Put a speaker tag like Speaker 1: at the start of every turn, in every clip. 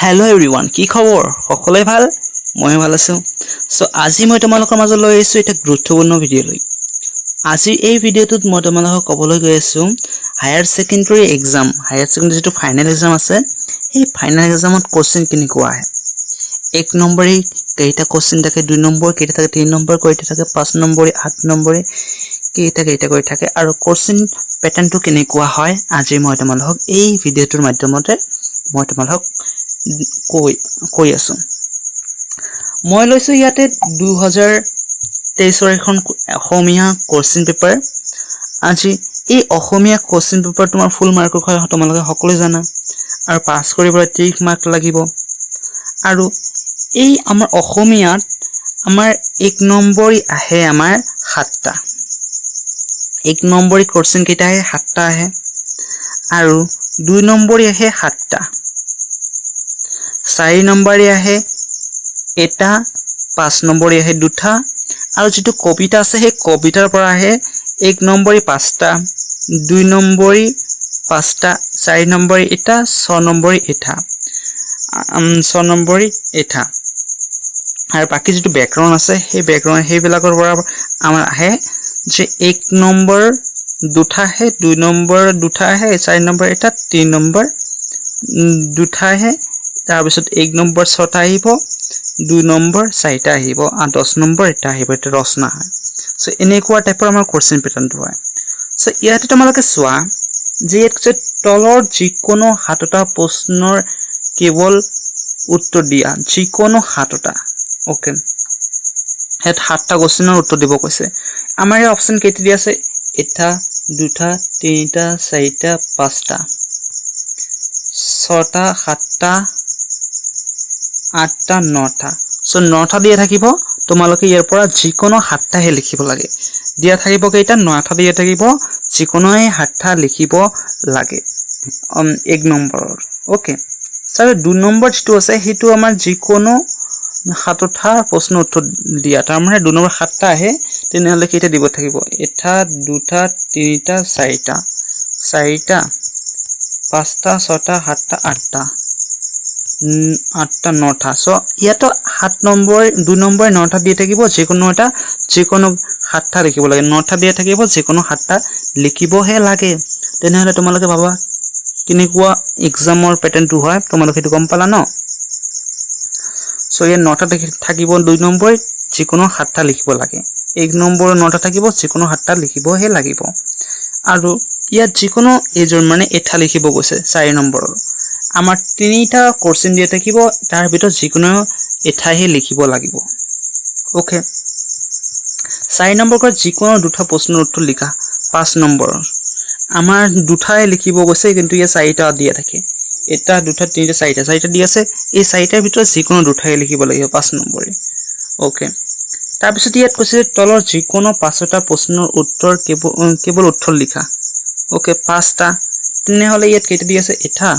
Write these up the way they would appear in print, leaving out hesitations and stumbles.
Speaker 1: Hello everyone, কি খবৰ? সকলোৱে ভাল? মই ভাল আছো। সো আজি মই তোমালোকৰ মাজত লৈ আহিছো এটা গুৰুত্বপূৰ্ণ ভিডিঅ' লৈ। আজি এই ভিডিঅ'টোত মই তোমালোকক ক'বলৈ গৈ আছো higher secondary exam, higher secondary যেটো ফাইনেল এক্সাম আছে, এই ফাইনেল এক্সামত কোশ্চেন কেনেকুৱা আহে। 1 নম্বৰী কেইটা কোশ্চেন থাকে, 2 নম্বৰ কেইটা থাকে, 3 নম্বৰ কেইটা থাকে, 5 নম্বৰী, 8 নম্বৰী কেইটা কৰি থাকে আৰু কোশ্চেন প্যাটাৰ্নটো কেনেকুৱা হয় আজি মই তোমালোকক এই ভিডিঅ'টোৰ মাধ্যমতে মই তোমালোকক কৈ আছো। মই লৈছো ইয়াতে 2023 এখন অসমীয়া কোশ্চেন পেপাৰ। আজি এই অসমীয়া কোশ্চেন পেপাৰ তোমাৰ ফুল মাৰ্কৰ হয় তোমালোকে সকলোৱে জানা আৰু পাস কৰিবলৈ 30 মাৰ্ক লাগিব। আৰু এই আমাৰ অসমীয়াত আমাৰ 1 নম্বৰী আহে আমাৰ 7টা। 1 নম্বৰী কোশ্চেন কেইটা আহে 7টা আহে আৰু 2 নম্বৰী আহে 7টা। 4 নম্বৰী আহে এটা, 5 নম্বৰী আহে 2টা আৰু যেটো কবিতা আছে সেই কবিতাৰ পৰা আহে 1 নম্বৰী 5টা, 2 নম্বৰী 5টা, 4 নম্বৰী এটা, 6 নম্বৰী এটা, 6 নম্বৰী এটা। আৰু বাকি যেটো ব্যাকৰণ আছে সেই ব্যাকৰণ সেইবিলাকৰ পৰা আমাৰ আহে যে 1 নম্বৰ 2টা আহে, 2 নম্বৰ 2টা আহে, 4 নম্বৰ এটা, 3 নম্বৰ 2টা আহে, তাৰ পিছত 1 নম্বৰ 6টা আহিব, 2 নম্বৰ 4টা আহিব আৰু 10 নম্বৰ এটা আহিব। এটা ৰচনা হয়। সো এনেকুৱা টাইপৰ আমাৰ কোশ্চেন প্যাটাৰ্নটো হয়। সো ইয়াতে তোমালোকে চোৱা যে তলৰ যিকোনো 7টা প্ৰশ্নৰ কেৱল উত্তৰ দিয়া, যিকোনো 7টা। ওকে, হেত 7টা কোশ্চেনৰ উত্তৰ দিব কৈছে। আমাৰ এই অপচন কেইটা দি আছে, এটা, 2টা, 3টা, 4টা, 5টা, 6টা, 7টা, 8টা, 9টা। সো 9টা দিয়া থাকিব, তোমালোকে ইয়াৰ পৰা যিকোনো 7টা হে লিখিব লাগে। দিয়া থাকিব কেইটা, 9টা দিয়া থাকিব, যিকোনো 7টা লিখিব লাগে 1 নম্বৰৰ। ওকে, সো 2 নম্বৰ যেটো আছে হেতু আমাৰ যিকোনো 7টা প্ৰশ্ন উত্তৰ দিয়া। তাৰ মানে 2 নম্বৰ 7টা আহে, তেনেহলে কেইটা দিব থাকিব, এটা, 2টা, 3টা, 4টা, 4টা, 5টা, 6টা, 7টা, 8টা, 8টা, 9টা। সো ইয়াতো 7 নম্বৰ 2 নম্বৰ 9টা দিয়ে থাকিব, যিকোনো 7টা লিখিব লাগে। 9টা দিয়ে থাকিব, যিকোনো 7টা লিখিবহে লাগে। তেনেহলে তোমালোকে ভাবা কেনেকুৱা এক্সামৰ প্যাটাৰ্নটো হয়, তোমালোকে এটো গম পালা ন। সো ইয়াত 9টা থাকিব, 2 নম্বৰ যিকোনো 7টা লিখিব লাগে। 1 নম্বৰ 9টা থাকিব, যিকোনো 7টা লিখিবহে লাগিব। আৰু ইয়াত যিকোনো এজৰ মানে এটা লিখিব গৈছে 4 নম্বৰৰ। আমাৰ 3টা কোশ্চেন দিয়া থাকিব, তাৰ ভিতৰত যিকোনো এটাহে লিখিব লাগিব। ওকে, 4 নম্বৰ যিকোনো 2টা প্ৰশ্নৰ উত্তৰ লিখা। 5 নম্বৰৰ আমাৰ 2টাই লিখিব গৈছে, কিন্তু ইয়াত 4টা দিয়া থাকে। এটা, 2টা, 3টা, 4টা দি আছে। এই 4টাৰ ভিতৰত যিকোনো 2টাই লিখিব লাগিব 5 নম্বৰে। ওকে, তাৰ পিছত ইয়াত কৈছে তলৰ যিকোনো 5টা প্ৰশ্নৰ উত্তৰ কেৱল উত্তৰ লিখা। ওকে, 5টা। তেনেহলে ইয়াত কেইটা দি আছে, এটা,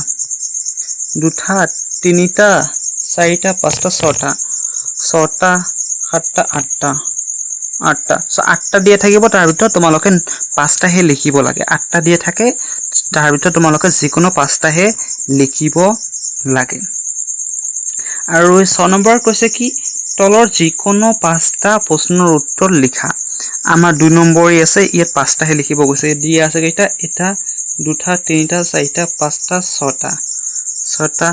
Speaker 1: 2টা, 3টা, 4টা, 5টা, 6টা, 6টা, 7টা, 8টা, 8টা। সো 8টা দিয়া থাকিব, তাৰ ভিতৰত তোমালোকে 5টা হে লিখিব লাগে। 8টা দিয়া থাকে, তাৰ ভিতৰত তোমালোকে যিকোনো 5টা হে লিখিব লাগে। আৰু 6 নম্বৰ কৈছে কি তলৰ যিকোনো 5টা প্ৰশ্নৰ উত্তৰ লিখা। আমাৰ 2 নম্বৰী আছে, ইয়াত 5টা হে লিখিব গৈছে। দিয়া আছে কেইটা, এটা, 2টা, 3টা, 4টা, 5টা, 6টা, 6টা,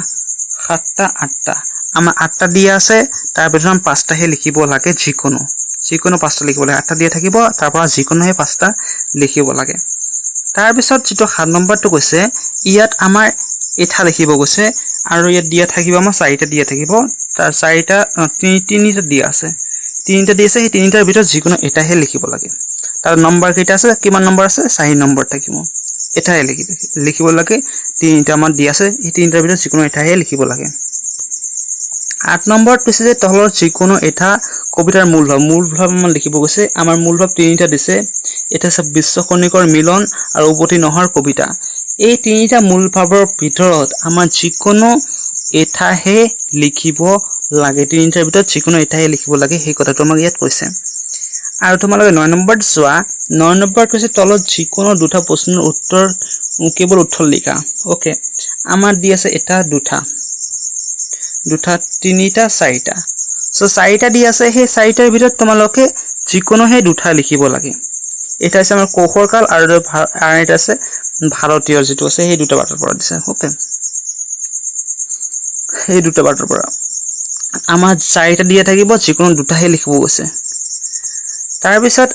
Speaker 1: 7টা, 8টা। আমাৰ 8টা দিয়া আছে, তাৰ ভিতৰত 5টা হে লিখিব লাগে। যিকোনো 5টা লিখিব লাগে। 8টা দিয়া থাকিব, তাৰ পৰা যিকোনো 5টা লিখিব লাগে। তাৰ পিছত যেটো 7 নম্বৰটো কৈছে, ইয়াত আমাৰ এটা লিখিব গৈছে আৰু ইয়াত দিয়া থাকিব আমাৰ 4টা দিয়া থাকিব। তাৰ 4টা 3টা দিয়া আছে। 3টা দিছে, সেই 3টাৰ ভিতৰত যিকোনো এটাহে লিখিব লাগে। তাৰ নম্বৰ কেইটা আছে, কিমান নম্বৰ আছে, 4 নম্বৰ থাকিব। এটাহে লিখিব লাগে। 3টা আমাৰ দিয়া আছে, এই 3টাৰ ভিতৰত যিকোনো এটাহে লিখিব লাগে। 8 নম্বৰত কৈছে যে তলৰ যিকোনো এটা কবিতাৰ মূল ভাৱ আমাৰ লিখিব গৈছে। আমাৰ মূল ভাৱ 3টা দিছে। এটা আছে বিশ্ব খনিকৰ মিলন আৰু উভতি নহৰ কবিতা। এই 3টা মূল ভাৱৰ ভিতৰত আমাৰ যিকোনো এটাহে লিখিব লাগে। 3টাৰ ভিতৰত যিকোনো এটাহে লিখিব লাগে, সেই কথাটো আমাক ইয়াত কৈছে। আৰু তোমালোকে 9 নম্বৰত চোৱা। 9 নম্বৰত কৈছে তলত যিকোনো 2টা প্ৰশ্নৰ উত্তৰ কেৱল উত্তৰ লিখা। ওকে, আমাৰ দি আছে এটা, 2টা। দুটা তিনিটা চাৰিটা সো চাৰিটা দি আছে সেই চাৰিটাৰ ভিতৰত তোমালোকে যিকোনো হে দুটা লিখিব লাগে এটা আছে আমাৰ কৌশল কাল আৰু এটা আছে ভাৰতীয় যেটো আছে সেই দুটা বাটৰ পৰা দিছে ওকে সেই দুটা বাটৰ পৰা আমাৰ চাৰিটা দিয়া থাকিব যিকোনো দুটাহে লিখিব আছে তাৰ পিছত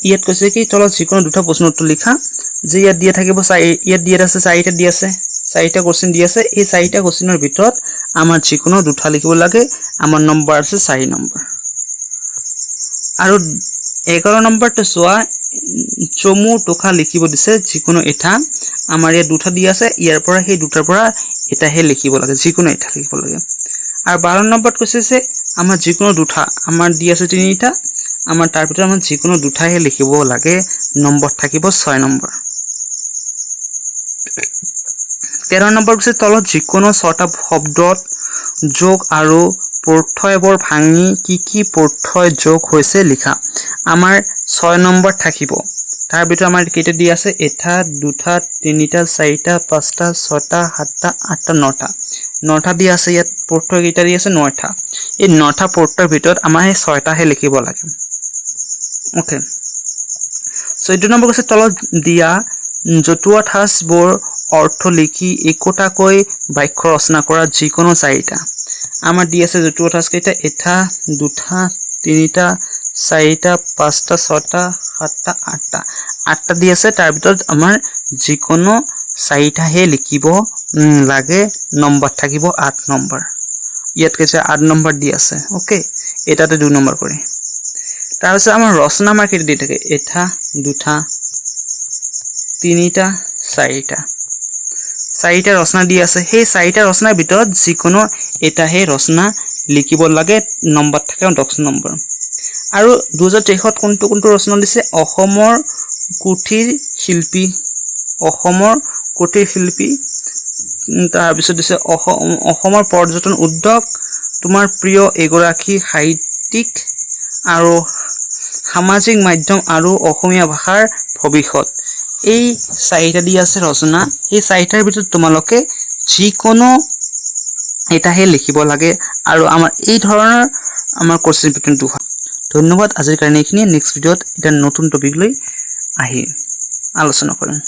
Speaker 1: ইয়াত কৈছে কি তলত যিকোনো দুটা প্ৰশ্ন উত্তৰ লিখা যে ইয়াত দিয়া থাকিব ইয়াত দিয়া আছে চাৰিটা দিয়া আছে চাৰিটা কোশ্চেন দিয়া আছে এই চাৰিটা কোশ্চেনৰ ভিতৰত আমাৰ যিকোনো দুটা লিখিব লাগে আমাৰ নম্বৰ আছে 4 নম্বৰ আৰু 11 নম্বৰটো চোৱা চমু টকা লিখিব দিছে যিকোনো এটা আমাৰ ইয়াত দুটা দিয়া আছে ইয়াৰ পৰা সেই দুটাৰ পৰা এটাহে লিখিব লাগে যিকোনো এটা লিখিব লাগে আৰু 12 নম্বৰত কৈছে যে আমাৰ যিকোনো দুটা আমাৰ দিয়া আছে তিনিটা আমাৰ তাৰ ভিতৰত আমাৰ যিকোনো দুটাহে লিখিব লাগে নম্বৰ থাকিব 6 নম্বৰ 13 নম্বৰ কৈছে তলত যিকোনো ছটা শব্দত যোগ আৰু প্ৰত্যয়বোৰ ভাঙি কি প্ৰত্যয় যোগ হৈছে লিখা আমাৰ 6 নম্বৰ থাকিব তাৰ ভিতৰত আমাৰ কেইটা দিয়া আছে এটা দুটা তিনিটা চাৰিটা পাঁচটা ছটা সাতটা আঠটা নটা দিয়া আছে ইয়াত প্ৰত্যয় কেইটা দিয়া আছে 9টা এই 9টা প্ৰত্যয়ৰ ভিতৰত আমাৰ এই 6টাহে লিখিব লাগে ওকে 14 নম্বৰ কৈছে তলত দিয়া জতুৱা ঠাঁচবোৰ অৰ্থ লিখি একোটাকৈ বাক্য ৰচনা কৰা যিকোনো চাৰিটা আমাৰ দি আছে জতুৱা ঠাঁচ কেইটা এটা দুটা তিনিটা চাৰিটা পাঁচটা ছটা সাতটা আঠটা দি আছে তাৰ ভিতৰত আমাৰ যিকোনো চাৰিটাহে লিখিব লাগে নম্বৰ থাকিব 8 নম্বৰ ইয়াত কৈছে 8 নম্বৰ দি আছে ওকে এটাতে 2 নম্বৰ কৰি তাৰপিছত আমাৰ ৰচনা মাৰ্কেট দি থাকে এটা দুটা তিনিটা চাৰিটা ৰচনা দি আছে সেই চাৰিটা ৰচনাৰ ভিতৰত যিকোনো এটাহে ৰচনা লিখিব লাগে নম্বৰ থাকে 10 নম্বৰ আৰু 2023 কোনটো ৰচনা দিছে অসমৰ কুঠিৰ শিল্পী তাৰ পিছত দিছে অসমৰ পৰ্যটন উদ্যোগ তোমাৰ প্ৰিয় এগৰাকী সাহিত্যিক আৰু সামাজিক মাধ্যম আৰু অসমীয়া ভাষাৰ ভৱিষ্যত এই চাৰিটা দি আছে ৰচনা এই চাৰিটাৰ ভিতৰত তোমালোকে যিকোনো এটাহে লিখিব লাগে আৰু আমাৰ এই ধৰণৰ আমাৰ কোশ্চেন পেটাৰ্নটো হয় ধন্যবাদ আজিৰ কাৰণে এইখিনি নেক্সট ভিডিঅ'ত এটা নতুন টপিক লৈ আহি আলোচনা কৰিম